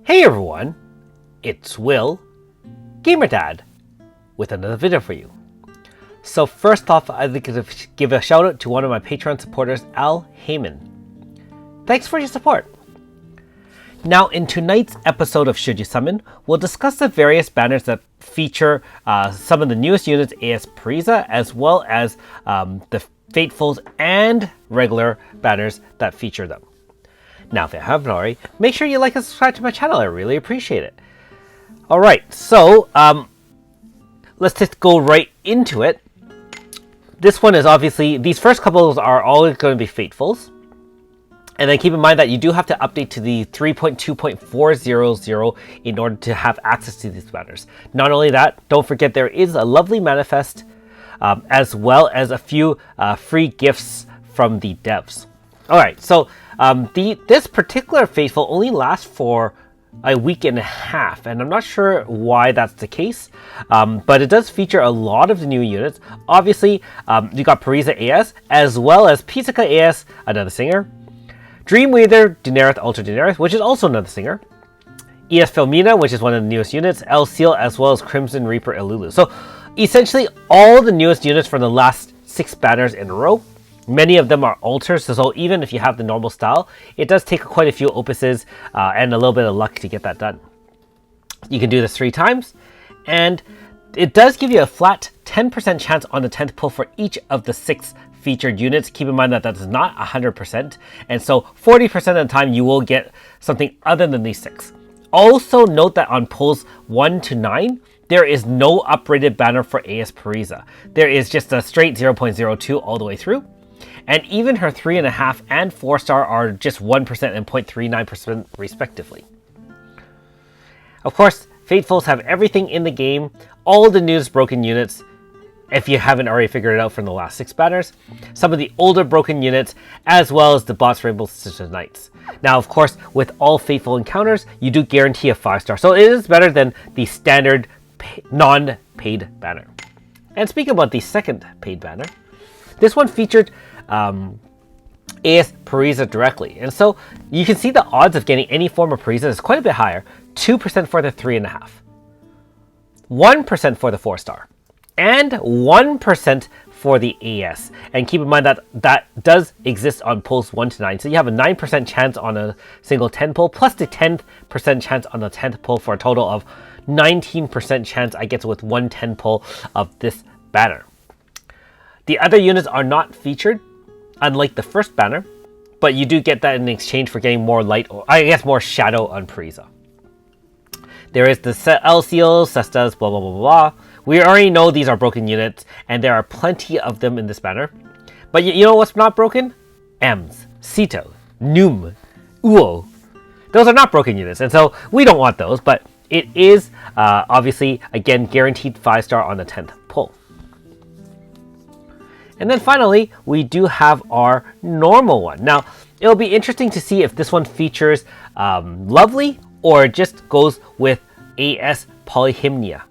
Hey everyone, it's Will, Gamerdad, with another video for you. So first off, I'd like to give a shout out to one of my Patreon supporters, Al Heyman. Thanks for your support. Now in tonight's episode of Should You Summon, we'll discuss the various banners that feature some of the newest units AS Parisa, as well as the Fatefuls and regular banners that feature them. Now, if you haven't already, make sure you like and subscribe to my channel. I really appreciate it. Alright, so let's just go right into it. This one is obviously, these first couple are always going to be Fatefuls. And then keep in mind that you do have to update to the 3.2.400 in order to have access to these banners. Not only that, don't forget there is a lovely manifest as well as a few free gifts from the devs. Alright, so this particular Fateful only lasts for a week and a half, and I'm not sure why that's the case, but it does feature a lot of the new units. Obviously, you got Parisa AS, as well as Pisaka AS, another singer, Dreamweaver Daenerys Ultra Daenerys, which is also another singer, ES Filmina, which is one of the newest units, El Seal, as well as Crimson Reaper Elulu. So essentially all the newest units from the last 6 banners in a row. Many of them are alters, so even if you have the normal style, it does take quite a few opuses and a little bit of luck to get that done. You can do this 3 times, and it does give you a flat 10% chance on the 10th pull for each of the 6 featured units. Keep in mind that that is not 100%, and so 40% of the time you will get something other than these 6. Also note that on pulls 1 to 9, there is no upgraded banner for AS Parisa. There is just a straight 0.02 all the way through. And even her 3.5 and 4-star are just 1% and 0.39% respectively. Of course, Fatefuls have everything in the game, all the newest broken units, if you haven't already figured it out from the last 6 banners, some of the older broken units, as well as the boss Rainbow Sisters Knights. Now, of course, with all Fateful encounters, you do guarantee a 5-star, so it is better than the standard non-paid banner. And speaking about the second paid banner, this one featured AS Parisa directly, and so you can see the odds of getting any form of Parisa is quite a bit higher. 2% for the 3.5, 1% for the 4-star, and 1% for the AS. And keep in mind that that does exist on pulls 1 to 9, so you have a 9% chance on a single 10 pull, plus the 10% chance on the 10th pull, for a total of 19% chance I get with 1 10 pull of this banner. The other units are not featured, unlike the first banner, but you do get that in exchange for getting more light, or I guess more shadow on Parisa. There is the El Seal, Cestas, blah blah blah blah. We already know these are broken units, and there are plenty of them in this banner. But you know what's not broken? Ems, Sito, Noom, Uo. Those are not broken units, and so we don't want those, but it is obviously, again, guaranteed 5-star on the 10th pull. And then finally, we do have our normal one. Now, it'll be interesting to see if this one features Lovely or just goes with AS Polyhymnia.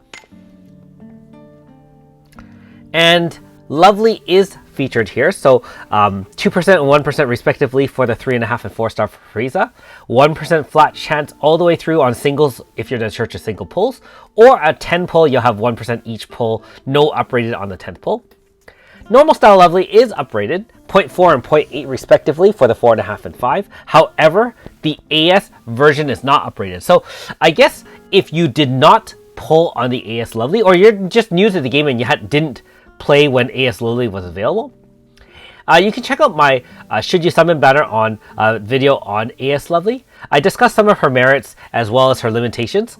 And Lovely is featured here, so 2% and 1% respectively for the 3.5 and 4-star for Parisa, 1% flat chance all the way through on singles if you're in the Church of Single Pulls, or a 10 pull, you'll have 1% each pull, no upgraded on the 10th pull. Normal style Lovely is upgraded, 0.4 and 0.8 respectively for the 4.5 and 5. However, the AS version is not upgraded. So I guess if you did not pull on the AS Lovely, or you're just new to the game and you didn't play when AS Lovely was available, you can check out my Should You Summon banner on video on AS Lovely. I discussed some of her merits as well as her limitations,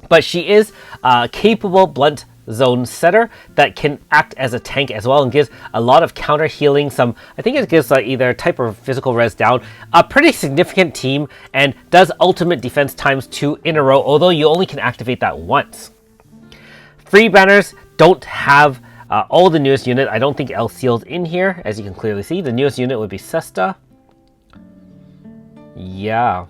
but she is a capable blunt zone setter that can act as a tank as well, and gives a lot of counter healing. I think it gives either type of physical res down, a pretty significant team, and does ultimate defense times 2 in a row, although you only can activate that once. Free banners don't have all the newest unit. I don't think El Seal's in here, as you can clearly see. The newest unit would be Cesta. Yeah.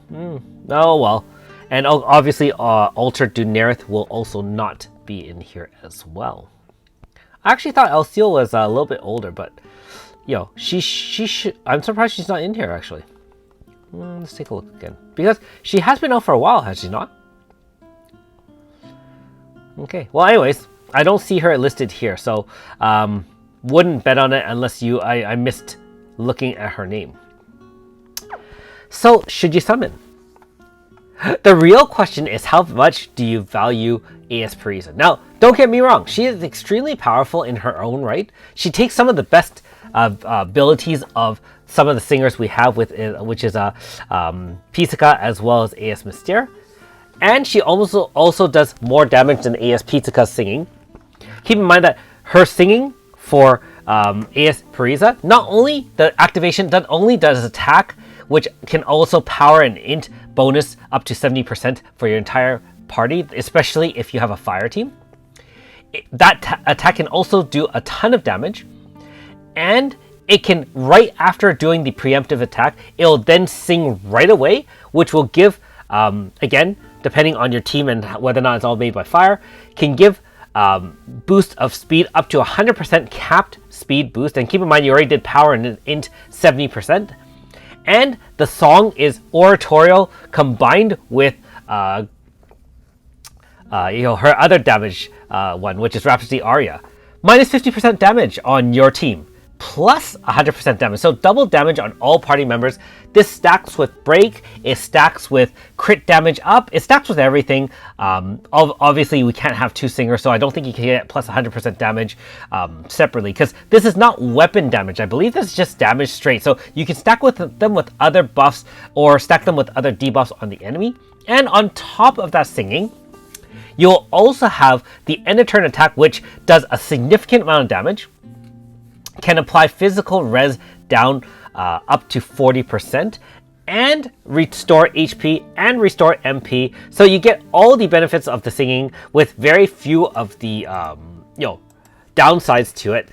Oh well. And obviously Ultra Daenerys will also not be in here as well. I actually thought El Seal was a little bit older, but yo, she should. I'm surprised she's not in here actually. Let's take a look again. Because she has been out for a while, has she not? Okay, well anyways, I don't see her listed here, so wouldn't bet on it unless I missed looking at her name. So, should you summon? The real question is, how much do you value AS Parisa? Now, don't get me wrong, she is extremely powerful in her own right. She takes some of the best abilities of some of the singers we have, which is Pizzica as well as AS Mystere. And she also does more damage than AS Pizzica's singing. Keep in mind that her singing for AS Parisa, not only the activation, not only does attack, which can also power an int bonus up to 70% for your entire party, especially if you have a fire team. That attack can also do a ton of damage, and it can, right after doing the preemptive attack, it'll then sing right away, which will give, again, depending on your team and whether or not it's all made by fire, can give boost of speed up to 100% capped speed boost. And keep in mind, you already did power and int 70%. And the song is oratorial combined with her other damage one, which is Rhapsody Aria. Minus 50% damage on your team, plus 100% damage. So double damage on all party members. This stacks with break, it stacks with crit damage up, it stacks with everything. Obviously, we can't have two singers, so I don't think you can get plus 100% damage separately, because this is not weapon damage. I believe this is just damage straight. So you can stack them with other buffs or stack them with other debuffs on the enemy. And on top of that singing, you'll also have the end of turn attack, which does a significant amount of damage, can apply physical res down up to 40%, and restore HP and restore MP. So you get all the benefits of the singing with very few of the downsides to it.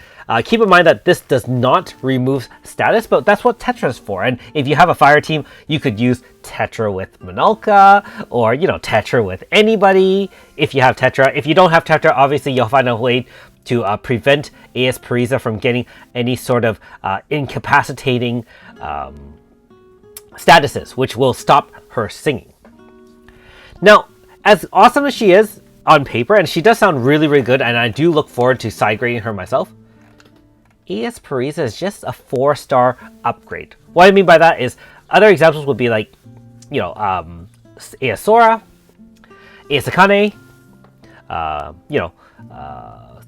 Keep in mind that this does not remove status, but that's what Tetra is for. And if you have a fire team, you could use Tetra with Minolka, or Tetra with anybody if you have Tetra. If you don't have Tetra, obviously you'll find a way to prevent AS Parisa from getting any sort of incapacitating statuses, which will stop her singing. Now, as awesome as she is on paper, and she does sound really, really good, and I do look forward to side grading her myself, AS Parisa is just a 4-star upgrade. What I mean by that is, other examples would be like, AS Sora, AS Akane,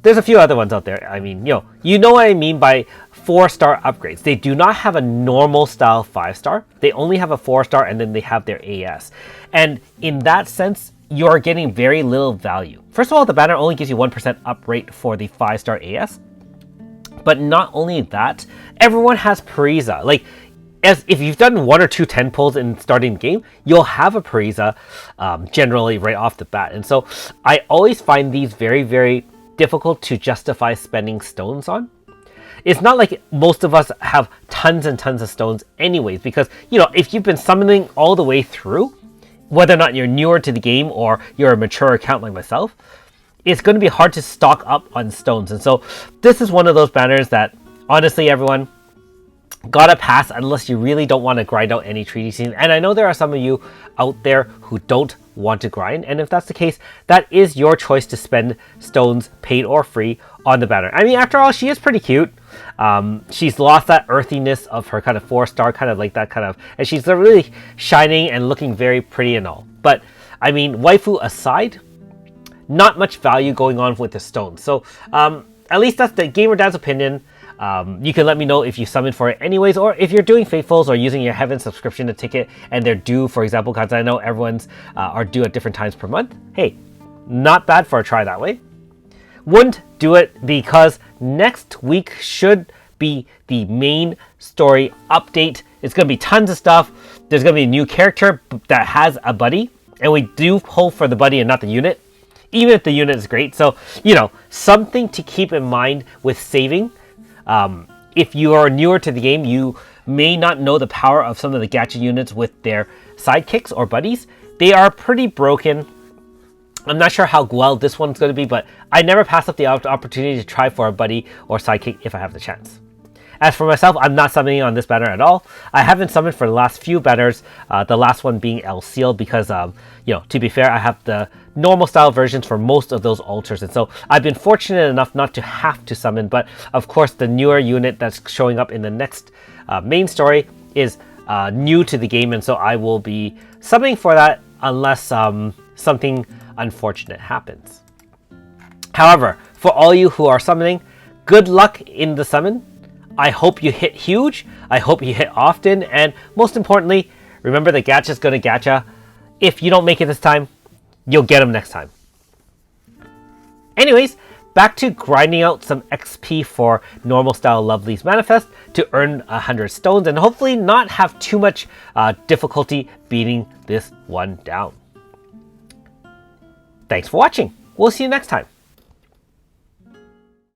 there's a few other ones out there. I mean, you know what I mean by 4-star upgrades. They do not have a normal style 5-star. They only have a 4-star, and then they have their AS. And in that sense, you're getting very little value. First of all, the banner only gives you 1% up rate for the 5-star AS. But not only that, everyone has Parisa. Like, as if you've done 1 or 2 10 pulls in starting the game, you'll have a Parisa generally right off the bat. And so I always find these very, very difficult to justify spending stones on. It's not like most of us have tons and tons of stones anyways, because if you've been summoning all the way through, whether or not you're newer to the game or you're a mature account like myself, it's going to be hard to stock up on stones. And so this is one of those banners that, honestly, everyone, gotta pass unless you really don't want to grind out any treaty scenes. And I know there are some of you out there who don't want to grind, and if that's the case, that is your choice to spend stones, paid or free, on the banner. I mean, after all, she is pretty cute. She's lost that earthiness of her kind of 4-star, kind of like that kind of, and she's really shining and looking very pretty and all. But I mean, waifu aside, not much value going on with the stones. So at least that's the Gamer Dad's opinion. You can let me know if you summoned for it anyways, or if you're doing Faithfuls or using your Heaven subscription to ticket and they're due, for example, because I know everyone's are due at different times per month. Hey, not bad for a try that way. Wouldn't do it because next week should be the main story update. It's going to be tons of stuff. There's going to be a new character that has a buddy, and we do pull for the buddy and not the unit, even if the unit is great. So, something to keep in mind with saving. If you are newer to the game, you may not know the power of some of the gacha units with their sidekicks or buddies. They are pretty broken. I'm not sure how well this one's going to be, but I never pass up the opportunity to try for a buddy or sidekick if I have the chance. As for myself, I'm not summoning on this banner at all. I haven't summoned for the last few banners, the last one being El Seal, because, to be fair, I have the normal style versions for most of those altars, and so I've been fortunate enough not to have to summon, but of course the newer unit that's showing up in the next main story is new to the game, and so I will be summoning for that unless something unfortunate happens. However, for all you who are summoning, good luck in the summon. I hope you hit huge, I hope you hit often, and most importantly, remember that gacha's gonna gacha. If you don't make it this time, you'll get them next time. Anyways, back to grinding out some XP for normal style Lovely's Manifest to earn 100 stones and hopefully not have too much difficulty beating this one down. Thanks for watching. We'll see you next time.